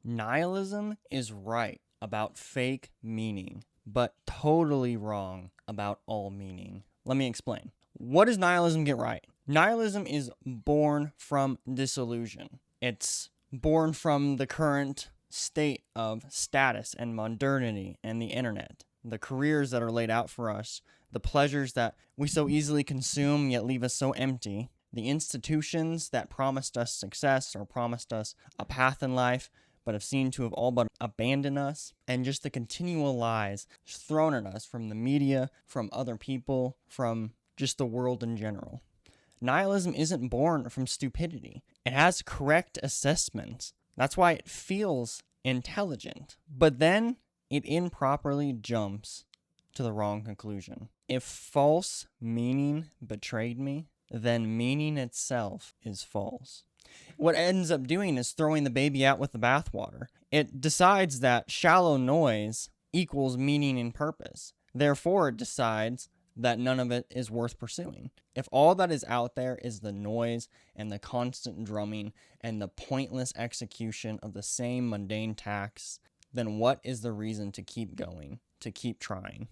Nihilism is right about fake meaning, but totally wrong about all meaning. Let me explain. What does nihilism get right? Nihilism is born from disillusion. It's born from the current state of status and modernity and the internet, the careers that are laid out for us, the pleasures that we so easily consume yet leave us so empty, the institutions that promised us success or promised us a path in life but have seemed to have all but abandoned us, and just the continual lies thrown at us from the media, from other people, from just the world in general. Nihilism isn't born from stupidity. It has correct assessments. That's why it feels intelligent. But then it improperly jumps to the wrong conclusion. If false meaning betrayed me, then meaning itself is false. What it ends up doing is throwing the baby out with the bathwater. It decides that shallow noise equals meaning and purpose. Therefore, it decides that none of it is worth pursuing. If all that is out there is the noise and the constant drumming and the pointless execution of the same mundane tasks, then what is the reason to keep going, to keep trying?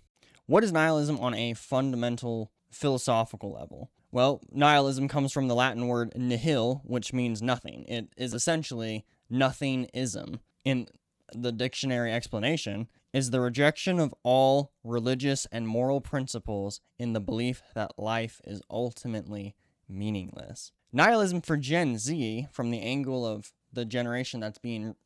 What is nihilism on a fundamental philosophical level? Well, nihilism comes from the Latin word nihil, which means nothing. It is essentially nothingism. In the dictionary explanation, is the rejection of all religious and moral principles in the belief that life is ultimately meaningless. Nihilism for Gen Z, from the angle of the generation that's being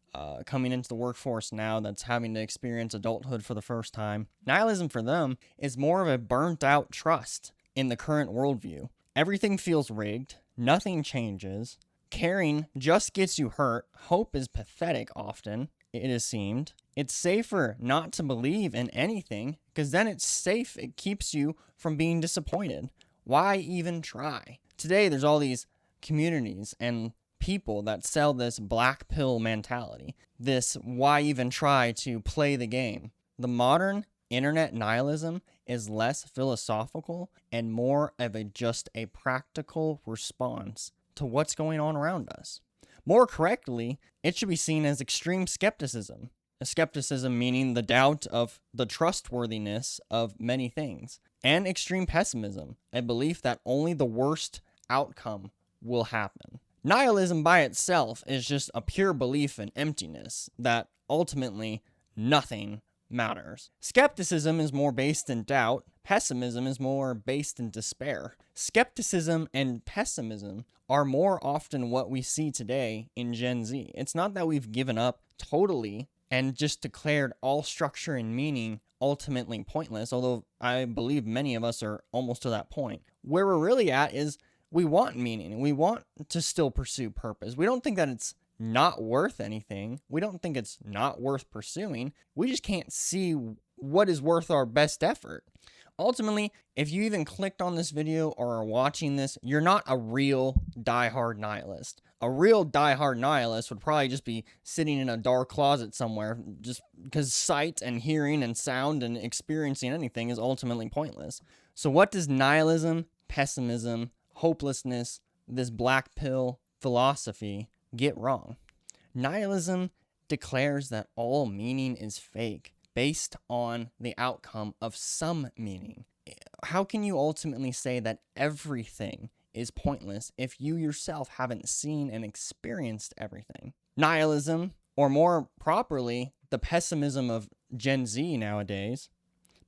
coming into the workforce now, that's having to experience adulthood for the first time, nihilism for them is more of a burnt-out trust in the current worldview. Everything feels rigged, nothing changes, caring just gets you hurt, hope is pathetic often, it is seemed. It's safer not to believe in anything, because then it's safe, it keeps you from being disappointed. Why even try? Today there's all these communities and people that sell this black pill mentality, this why even try to play the game. The modern internet nihilism is less philosophical and more of just a practical response to what's going on around us. More correctly, it should be seen as extreme skepticism. A skepticism meaning the doubt of the trustworthiness of many things. And extreme pessimism, a belief that only the worst outcome will happen. Nihilism by itself is just a pure belief in emptiness, that ultimately nothing matters. Skepticism is more based in doubt. Pessimism is more based in despair. Skepticism and pessimism are more often what we see today in Gen Z. It's not that we've given up totally and just declared all structure and meaning ultimately pointless, although I believe many of us are almost to that point. Where we're really at is we want meaning. We want to still pursue purpose. We don't think that it's not worth anything. We don't think it's not worth pursuing. We just can't see what is worth our best effort. Ultimately, if you even clicked on this video or are watching this, you're not a real diehard nihilist. A real diehard nihilist would probably just be sitting in a dark closet somewhere, just because sight and hearing and sound and experiencing anything is ultimately pointless. So what does nihilism, pessimism, hopelessness, this black pill philosophy get wrong? Nihilism declares that all meaning is fake, based on the outcome of some meaning. How can you ultimately say that everything is pointless if you yourself haven't seen and experienced everything? Nihilism, or more properly, the pessimism of Gen Z nowadays,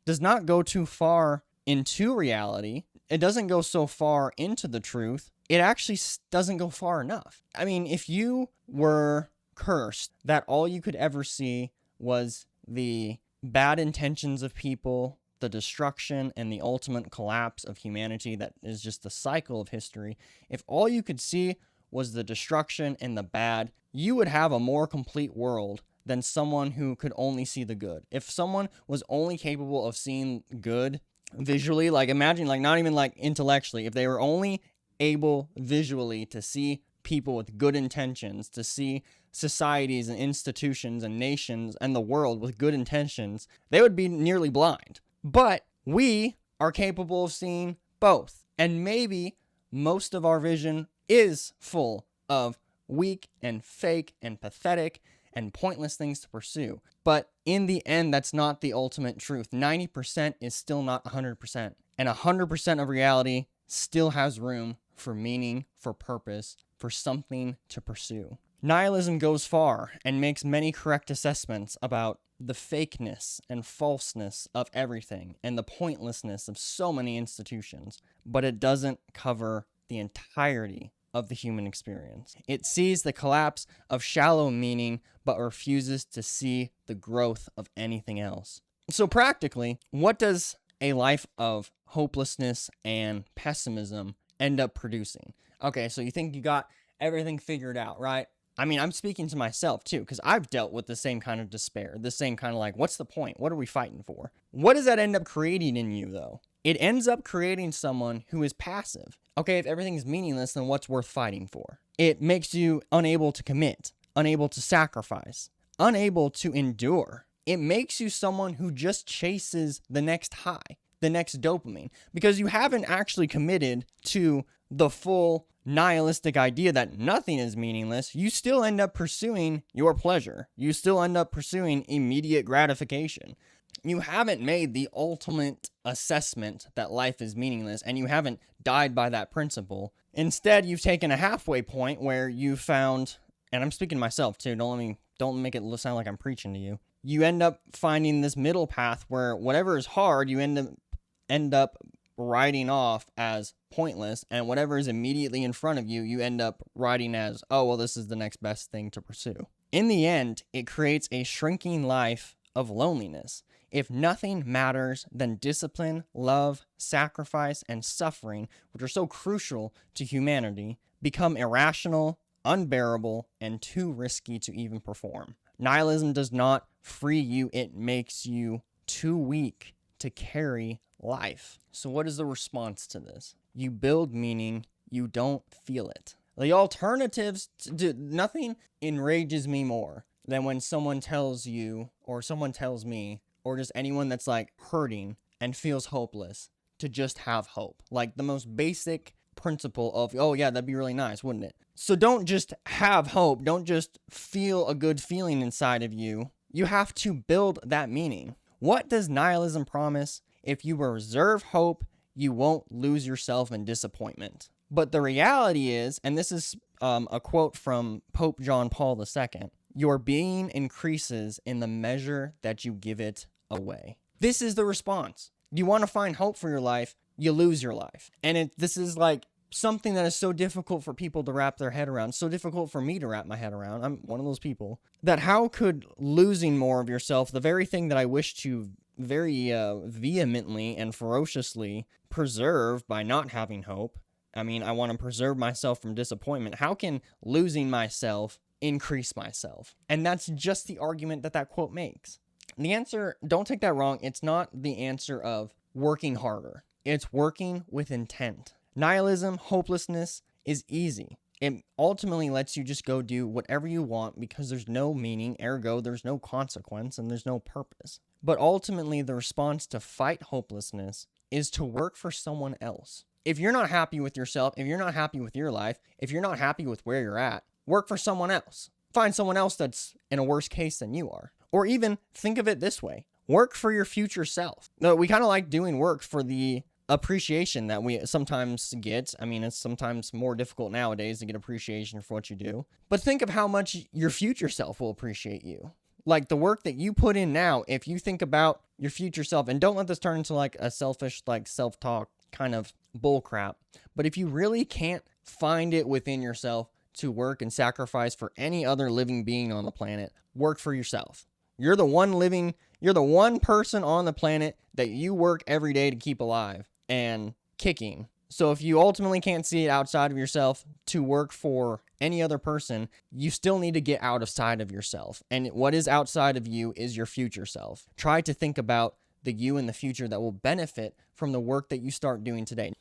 does not go too far into reality. It doesn't go so far into the truth. It actually doesn't go far enough. I mean, if you were cursed that all you could ever see was the bad intentions of people, the destruction and the ultimate collapse of humanity that is just the cycle of history, if all you could see was the destruction and the bad, you would have a more complete world than someone who could only see the good. If someone was only capable of seeing good visually, like imagine, like not even like intellectually, if they were only able visually to see people with good intentions, to see societies and institutions and nations and the world with good intentions, they would be nearly blind. But we are capable of seeing both. And maybe most of our vision is full of weak and fake and pathetic and pointless things to pursue. But in the end, that's not the ultimate truth. 90% is still not 100%. And 100% of reality still has room for meaning, for purpose, for something to pursue. Nihilism goes far and makes many correct assessments about the fakeness and falseness of everything and the pointlessness of so many institutions, but it doesn't cover the entirety of the human experience. It sees the collapse of shallow meaning, but refuses to see the growth of anything else. So practically, what does a life of hopelessness and pessimism end up producing? Okay, so you think you got everything figured out, right? I mean, I'm speaking to myself too, because I've dealt with the same kind of despair, the same kind of like, what's the point? What are we fighting for? What does that end up creating in you, though? It ends up creating someone who is passive. Okay, if everything's meaningless, then what's worth fighting for? It makes you unable to commit, unable to sacrifice, unable to endure. It makes you someone who just chases the next high, the next dopamine, because you haven't actually committed to the full nihilistic idea that nothing is meaningless. You still end up pursuing your pleasure. You still end up pursuing immediate gratification. You haven't made the ultimate assessment that life is meaningless, and you haven't died by that principle. Instead, you've taken a halfway point where you found, and I'm speaking to myself too, don't make it sound like I'm preaching to you. You end up finding this middle path where whatever is hard, you end up writing off as pointless, and whatever is immediately in front of you, you end up writing as, oh, well, this is the next best thing to pursue. In the end, it creates a shrinking life of loneliness. If nothing matters, then discipline, love, sacrifice, and suffering, which are so crucial to humanity, become irrational, unbearable, and too risky to even perform. Nihilism does not free you, it makes you too weak to carry life. So what is the response to this? You build meaning, you don't feel it. The alternatives to nothing enrages me more than when someone tells you, or someone tells me, or just anyone that's like hurting and feels hopeless, to just have hope. Like the most basic principle of, oh yeah, that'd be really nice, wouldn't it? So don't just have hope. Don't just feel a good feeling inside of you. You have to build that meaning. What does nihilism promise? If you reserve hope, you won't lose yourself in disappointment. But the reality is, and this is a quote from Pope John Paul II, your being increases in the measure that you give it away. This is the response. You want to find hope for your life, you lose your life. And this is like something that is so difficult for people to wrap their head around, so difficult for me to wrap my head around. I'm one of those people. That how could losing more of yourself, the very thing that I wish to very vehemently and ferociously preserve by not having hope, I mean, I want to preserve myself from disappointment. How can losing myself increase myself? And that's just the argument that quote makes. The answer, don't take that wrong, it's not the answer of working harder. It's working with intent. Nihilism, hopelessness is easy. It ultimately lets you just go do whatever you want because there's no meaning, ergo there's no consequence and there's no purpose. But ultimately the response to fight hopelessness is to work for someone else. If you're not happy with yourself, if you're not happy with your life, if you're not happy with where you're at, work for someone else. Find someone else that's in a worse case than you are. Or even think of it this way. Work for your future self. No, we kind of like doing work for the appreciation that we sometimes get. I mean, it's sometimes more difficult nowadays to get appreciation for what you do. But think of how much your future self will appreciate you. Like the work that you put in now, if you think about your future self, and don't let this turn into like a selfish, like self-talk kind of bullcrap. But if you really can't find it within yourself to work and sacrifice for any other living being on the planet, work for yourself. You're the one person on the planet that you work every day to keep alive and kicking. So if you ultimately can't see it outside of yourself to work for any other person, you still need to get outside of yourself. And what is outside of you is your future self. Try to think about the you in the future that will benefit from the work that you start doing today.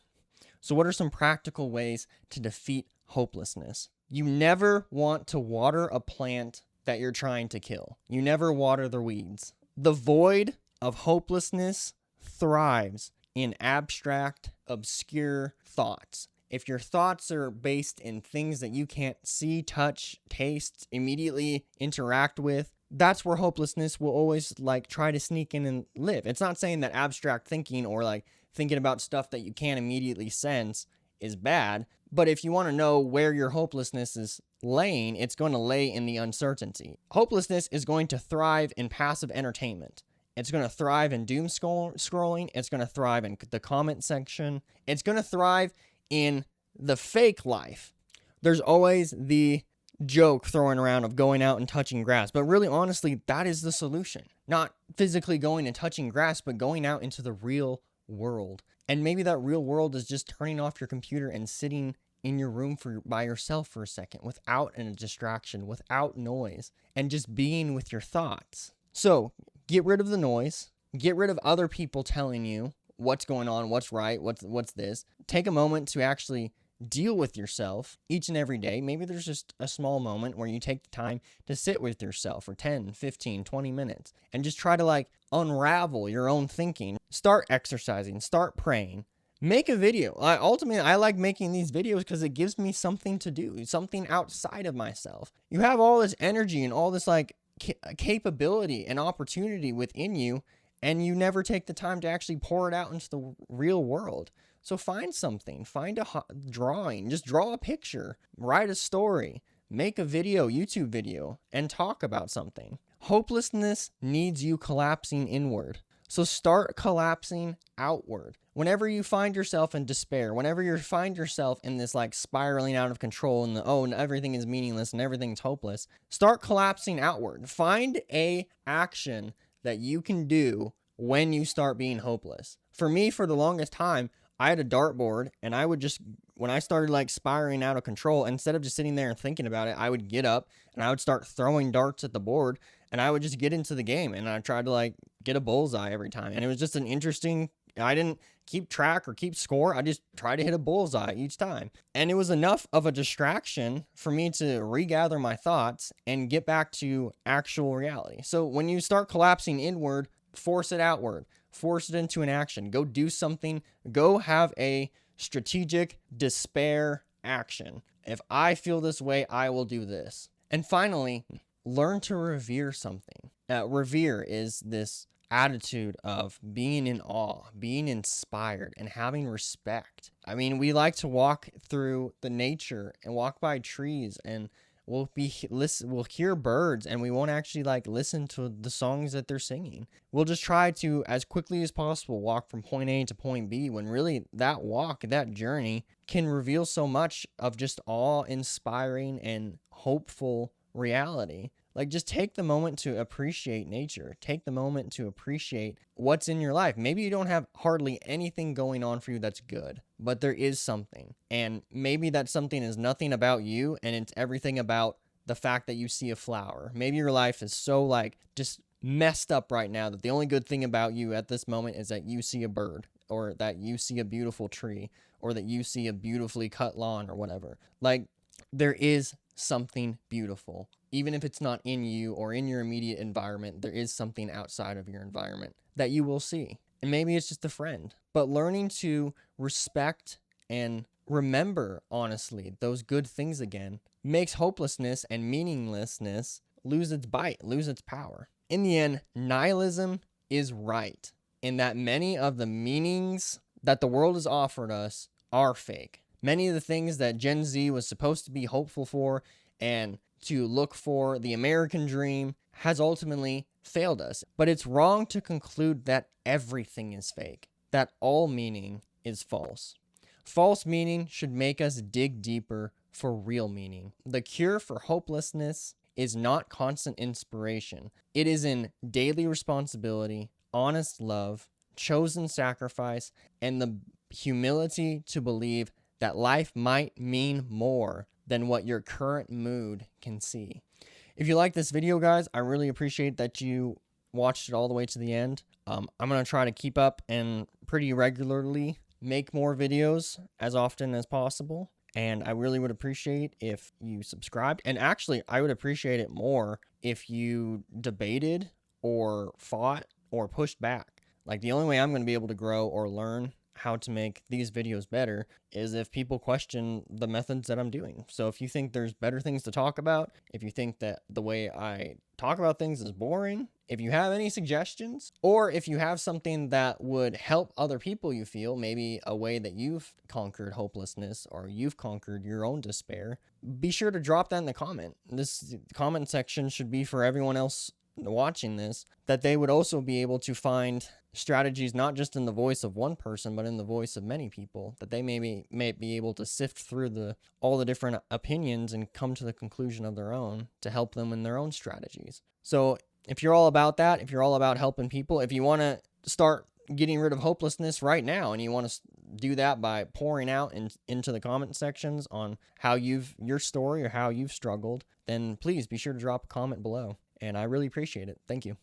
So what are some practical ways to defeat hopelessness? You never want to water a plant that you're trying to kill. You never water the weeds. The void of hopelessness thrives in abstract, obscure thoughts. if your thoughts are based in things that you can't see, touch, taste, immediately interact with, that's where hopelessness will always like try to sneak in and live. It's not saying that abstract thinking or like thinking about stuff that you can't immediately sense is bad, but if you want to know where your hopelessness is laying, it's going to lay in the uncertainty. Hopelessness is going to thrive in passive entertainment. It's going to thrive in doom scrolling. It's going to thrive in the comment section. It's going to thrive in the fake life. There's always the joke throwing around of going out and touching grass, but really honestly, that is the solution. Not physically going and touching grass, but going out into the real world. And maybe that real world is just turning off your computer and sitting in your room by yourself for a second without a distraction, without noise, and just being with your thoughts. So get rid of the noise, get rid of other people telling you what's going on, what's right, what's this. Take a moment to actually deal with yourself each and every day. Maybe there's just a small moment where you take the time to sit with yourself for 10, 15, 20 minutes and just try to like unravel your own thinking. Start exercising, start praying, make a video. Ultimately, I like making these videos because it gives me something to do, something outside of myself. You have all this energy and all this like capability and opportunity within you, and you never take the time to actually pour it out into the real world. So find something, find a drawing, just draw a picture, write a story, make a video, YouTube video, and talk about something. Hopelessness needs you collapsing inward. So start collapsing outward. Whenever you find yourself in despair, whenever you find yourself in this like spiraling out of control and everything is meaningless and everything's hopeless, start collapsing outward. Find a action that you can do when you start being hopeless. For me, for the longest time, I had a dartboard, and I would just, when I started like spiraling out of control, instead of just sitting there and thinking about it, I would get up and I would start throwing darts at the board, and I would just get into the game, and I tried to like get a bullseye every time. And it was just an interesting, I didn't keep track or keep score. I just tried to hit a bullseye each time. And it was enough of a distraction for me to regather my thoughts and get back to actual reality. So when you start collapsing inward, force it outward. Force it into an action. Go do something. Go have a strategic despair action. If I feel this way, I will do this. And finally, learn to revere something. Revere is this attitude of being in awe, being inspired, and having respect. I mean, we like to walk through the nature and walk by trees, and we'll hear birds, and we won't actually like listen to the songs that they're singing. We'll just try to, as quickly as possible, walk from point A to point B, when really that walk, that journey can reveal so much of just awe-inspiring and hopeful reality. Like, just take the moment to appreciate nature. Take the moment to appreciate what's in your life. Maybe you don't have hardly anything going on for you that's good, but there is something. And maybe that something is nothing about you, and it's everything about the fact that you see a flower. Maybe your life is so like just messed up right now that the only good thing about you at this moment is that you see a bird, or that you see a beautiful tree, or that you see a beautifully cut lawn, or whatever. Like, there is something beautiful. Even if it's not in you or in your immediate environment, there is something outside of your environment that you will see. And maybe it's just a friend. But learning to respect and remember, honestly, those good things again makes hopelessness and meaninglessness lose its bite, lose its power. In the end, nihilism is right in that many of the meanings that the world has offered us are fake. Many of the things that Gen Z was supposed to be hopeful for and to look for, the American dream, has ultimately failed us. But it's wrong to conclude that everything is fake, that all meaning is false. False meaning should make us dig deeper for real meaning. The cure for hopelessness is not constant inspiration. It is in daily responsibility, honest love, chosen sacrifice, and the humility to believe that life might mean more than what your current mood can see. If you like this video, guys, I really appreciate that you watched it all the way to the end. I'm going to try to keep up and pretty regularly make more videos as often as possible. And I really would appreciate if you subscribed. And actually, I would appreciate it more if you debated or fought or pushed back. Like, the only way I'm going to be able to grow or learn how to make these videos better is if people question the methods that I'm doing. So if you think there's better things to talk about, if you think that the way I talk about things is boring, if you have any suggestions, or if you have something that would help other people you feel, maybe a way that you've conquered hopelessness or you've conquered your own despair, be sure to drop that in the comment. This comment section should be for everyone else watching this, that they would also be able to find strategies not just in the voice of one person, but in the voice of many people, that they may be able to sift through all the different opinions and come to the conclusion of their own to help them in their own strategies. So if you're all about that, if you're all about helping people, if you want to start getting rid of hopelessness right now, and you want to do that by pouring out into the comment sections on how your story or how you've struggled, then please be sure to drop a comment below. And I really appreciate it. Thank you.